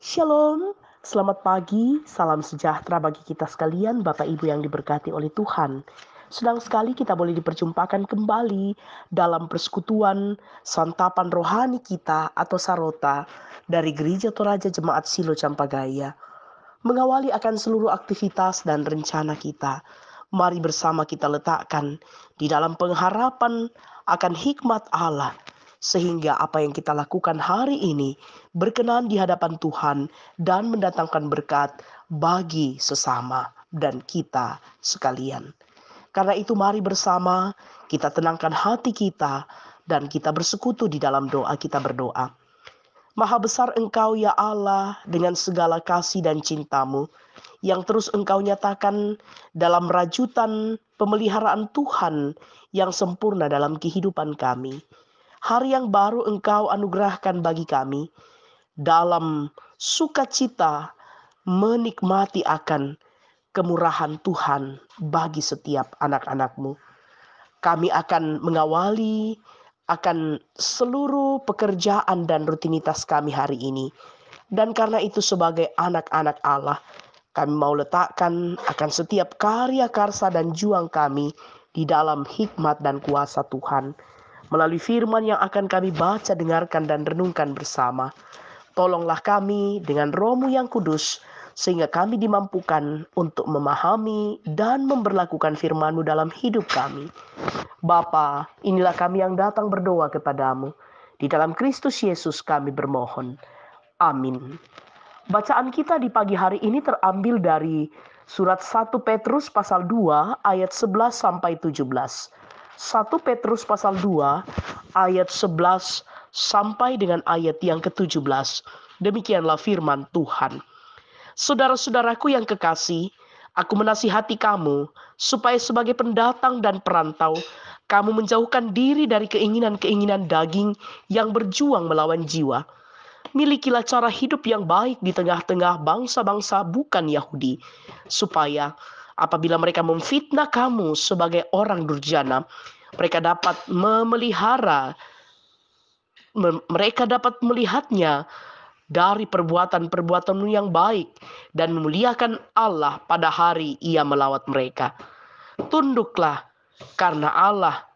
Shalom, selamat pagi, salam sejahtera bagi kita sekalian, Bapak Ibu yang diberkati oleh Tuhan. Senang sekali kita boleh diperjumpakan kembali dalam persekutuan santapan rohani kita atau sarota dari Gereja Toraja Jemaat Silo Campagaya. Mengawali akan seluruh aktivitas dan rencana kita, mari bersama kita letakkan di dalam pengharapan akan hikmat Allah, sehingga apa yang kita lakukan hari ini berkenan di hadapan Tuhan dan mendatangkan berkat bagi sesama dan kita sekalian. Karena itu mari bersama kita tenangkan hati kita dan kita bersekutu di dalam doa. Kita berdoa. Maha besar Engkau ya Allah dengan segala kasih dan cinta-Mu yang terus Engkau nyatakan dalam rajutan pemeliharaan Tuhan yang sempurna dalam kehidupan kami. Hari yang baru Engkau anugerahkan bagi kami dalam sukacita menikmati akan kemurahan Tuhan bagi setiap anak-anak-Mu. Kami akan mengawali akan seluruh pekerjaan dan rutinitas kami hari ini. Dan karena itu sebagai anak-anak Allah, kami mau letakkan akan setiap karya karsa dan juang kami di dalam hikmat dan kuasa Tuhan. Melalui firman yang akan kami baca, dengarkan, dan renungkan bersama. Tolonglah kami dengan Roh-Mu yang kudus, sehingga kami dimampukan untuk memahami dan memberlakukan firman-Mu dalam hidup kami. Bapa, inilah kami yang datang berdoa kepadamu. Di dalam Kristus Yesus kami bermohon. Amin. Bacaan kita di pagi hari ini terambil dari surat 1 Petrus pasal 2 ayat 11 sampai 17. 1 Petrus pasal 2 ayat 11 sampai dengan ayat yang ke-17. Demikianlah firman Tuhan. Saudara-saudaraku yang kekasih, aku menasihati kamu supaya sebagai pendatang dan perantau, kamu menjauhkan diri dari keinginan-keinginan daging yang berjuang melawan jiwa. Milikilah cara hidup yang baik di tengah-tengah bangsa-bangsa bukan Yahudi, supaya apabila mereka memfitnah kamu sebagai orang durjana, mereka dapat melihatnya dari perbuatan-perbuatanmu yang baik dan memuliakan Allah pada hari Ia melawat mereka. Tunduklah karena Allah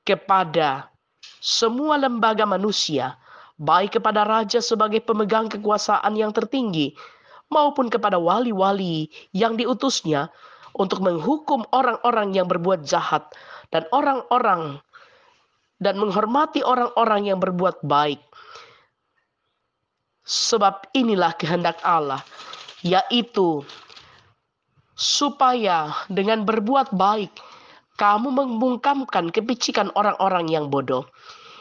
kepada semua lembaga manusia, baik kepada raja sebagai pemegang kekuasaan yang tertinggi, maupun kepada wali-wali yang diutusnya untuk menghukum orang-orang yang berbuat jahat dan menghormati orang-orang yang berbuat baik. Sebab inilah kehendak Allah, yaitu supaya dengan berbuat baik kamu membungkamkan kepicikan orang-orang yang bodoh.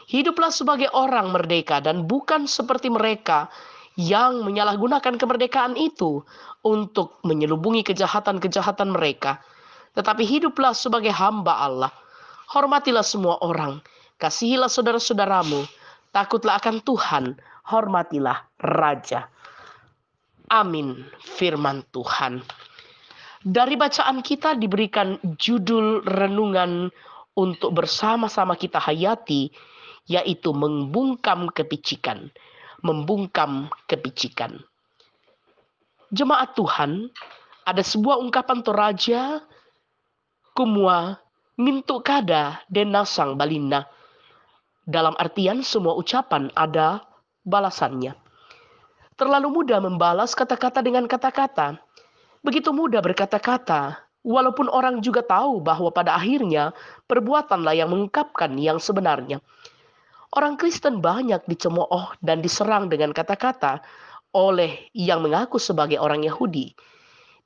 Hiduplah sebagai orang merdeka dan bukan seperti mereka yang menyalahgunakan kemerdekaan itu untuk menyelubungi kejahatan-kejahatan mereka. Tetapi hiduplah sebagai hamba Allah. Hormatilah semua orang. Kasihilah saudara-saudaramu. Takutlah akan Tuhan. Hormatilah Raja. Amin. Firman Tuhan. Dari bacaan kita diberikan judul renungan untuk bersama-sama kita hayati, yaitu membungkam kepicikan. Membungkam kepicikan. Jemaat Tuhan, ada sebuah ungkapan Toraja, kumua, mintu kada, dan nasang balina. Dalam artian semua ucapan ada balasannya. Terlalu mudah membalas kata-kata dengan kata-kata. Begitu mudah berkata-kata, walaupun orang juga tahu bahwa pada akhirnya perbuatanlah yang mengungkapkan yang sebenarnya. Orang Kristen banyak dicemooh dan diserang dengan kata-kata oleh yang mengaku sebagai orang Yahudi.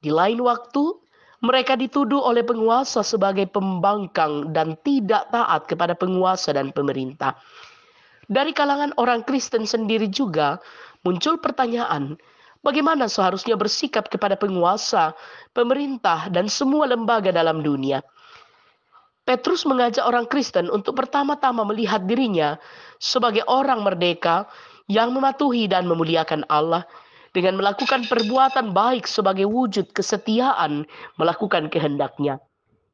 Di lain waktu, mereka dituduh oleh penguasa sebagai pembangkang dan tidak taat kepada penguasa dan pemerintah. Dari kalangan orang Kristen sendiri juga muncul pertanyaan, bagaimana seharusnya bersikap kepada penguasa, pemerintah, dan semua lembaga dalam dunia. Petrus mengajak orang Kristen untuk pertama-tama melihat dirinya sebagai orang merdeka yang mematuhi dan memuliakan Allah dengan melakukan perbuatan baik sebagai wujud kesetiaan melakukan kehendak-Nya.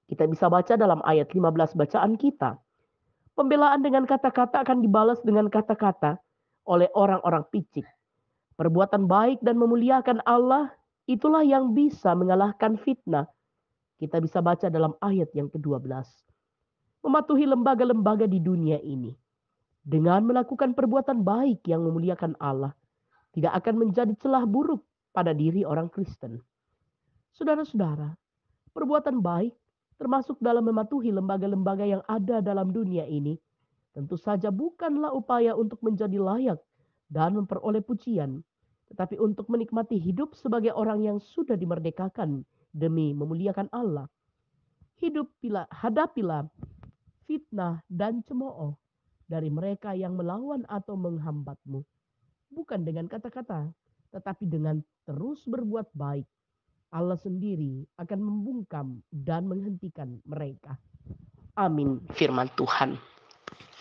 Kita bisa baca dalam ayat 15 bacaan kita. Pembelaan dengan kata-kata akan dibalas dengan kata-kata oleh orang-orang picik. Perbuatan baik dan memuliakan Allah, itulah yang bisa mengalahkan fitnah. Kita bisa baca dalam ayat yang ke-12. Mematuhi lembaga-lembaga di dunia ini dengan melakukan perbuatan baik yang memuliakan Allah tidak akan menjadi celah buruk pada diri orang Kristen. Saudara-saudara, perbuatan baik termasuk dalam mematuhi lembaga-lembaga yang ada dalam dunia ini tentu saja bukanlah upaya untuk menjadi layak dan memperoleh pujian, tetapi untuk menikmati hidup sebagai orang yang sudah dimerdekakan demi memuliakan Allah. Hadapilah fitnah dan cemooh dari mereka yang melawan atau menghambatmu. Bukan dengan kata-kata, tetapi dengan terus berbuat baik. Allah sendiri akan membungkam dan menghentikan mereka. Amin, firman Tuhan.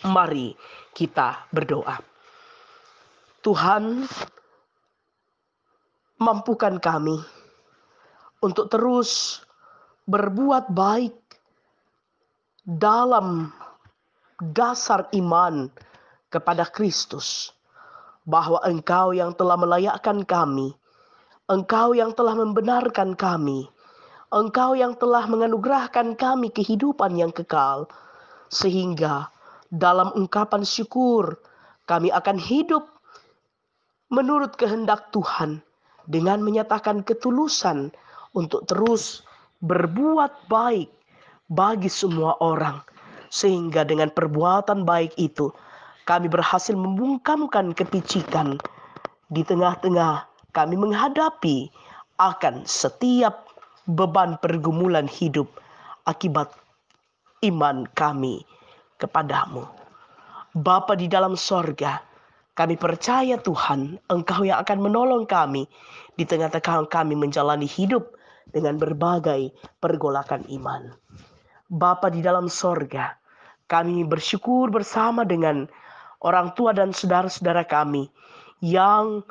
Mari kita berdoa. Tuhan, mampukan kami untuk terus berbuat baik dalam dasar iman kepada Kristus, bahwa Engkau yang telah melayakkan kami, Engkau yang telah membenarkan kami, Engkau yang telah menganugerahkan kami kehidupan yang kekal, sehingga dalam ungkapan syukur kami akan hidup menurut kehendak Tuhan dengan menyatakan ketulusan untuk terus berbuat baik bagi semua orang, sehingga dengan perbuatan baik itu kami berhasil membungkamkan kepicikan di tengah-tengah kami menghadapi akan setiap beban pergumulan hidup akibat iman kami kepadamu. Bapa di dalam sorga, kami percaya Tuhan, Engkau yang akan menolong kami di tengah-tengah kami menjalani hidup dengan berbagai pergolakan iman. Bapa di dalam sorga, kami bersyukur bersama dengan orang tua dan saudara-saudara kami yang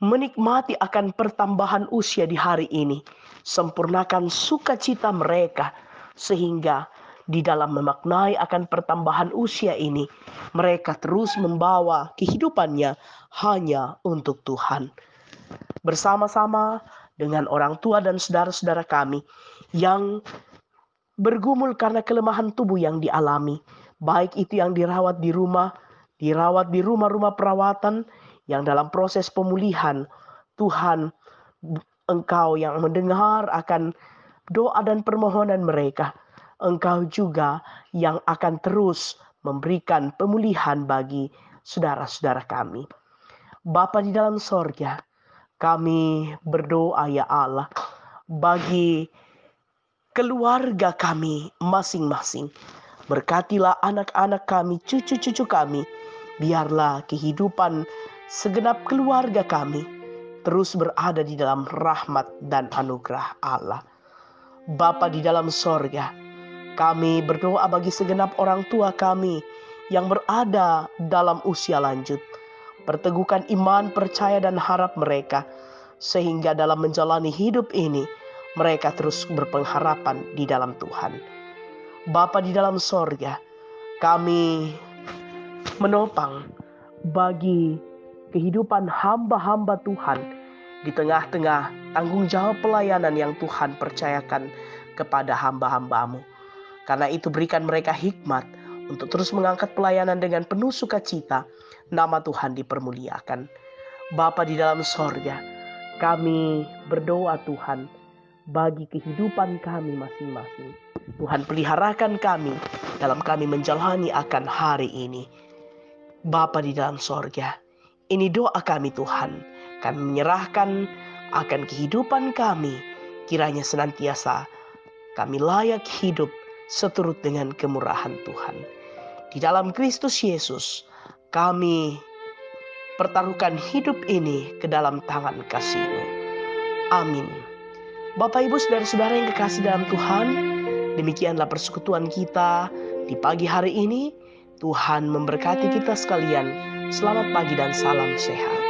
menikmati akan pertambahan usia di hari ini. Sempurnakan sukacita mereka, sehingga di dalam memaknai akan pertambahan usia ini, mereka terus membawa kehidupannya hanya untuk Tuhan. Bersama-sama dengan orang tua dan saudara-saudara kami yang bergumul karena kelemahan tubuh yang dialami, baik itu yang dirawat di rumah-rumah perawatan, yang dalam proses pemulihan. Tuhan, Engkau yang mendengar akan doa dan permohonan mereka. Engkau juga yang akan terus memberikan pemulihan bagi saudara-saudara kami. Bapa di dalam sorga, kami berdoa ya Allah, bagi keluarga kami masing-masing. Berkatilah anak-anak kami, cucu-cucu kami. Biarlah kehidupan segenap keluarga kami terus berada di dalam rahmat dan anugerah Allah. Bapa di dalam sorga, kami berdoa bagi segenap orang tua kami yang berada dalam usia lanjut. Perteguhkan iman, percaya dan harap mereka, sehingga dalam menjalani hidup ini mereka terus berpengharapan di dalam Tuhan. Bapa di dalam sorga, kami menopang bagi kehidupan hamba-hamba Tuhan di tengah-tengah tanggung jawab pelayanan yang Tuhan percayakan kepada hamba-hambamu. Karena itu berikan mereka hikmat untuk terus mengangkat pelayanan dengan penuh sukacita, nama Tuhan dipermuliakan. Bapa di dalam sorga, kami berdoa Tuhan bagi kehidupan kami masing-masing. Tuhan peliharakan kami dalam kami menjalani akan hari ini. Bapa di dalam sorga, ini doa kami Tuhan. Kami menyerahkan akan kehidupan kami. Kiranya senantiasa kami layak hidup seturut dengan kemurahan Tuhan. Di dalam Kristus Yesus, kami pertaruhkan hidup ini ke dalam tangan kasih-Mu. Amin. Bapak, Ibu, saudara-saudara yang kekasih dalam Tuhan, demikianlah persekutuan kita di pagi hari ini. Tuhan memberkati kita sekalian. Selamat pagi dan salam sehat.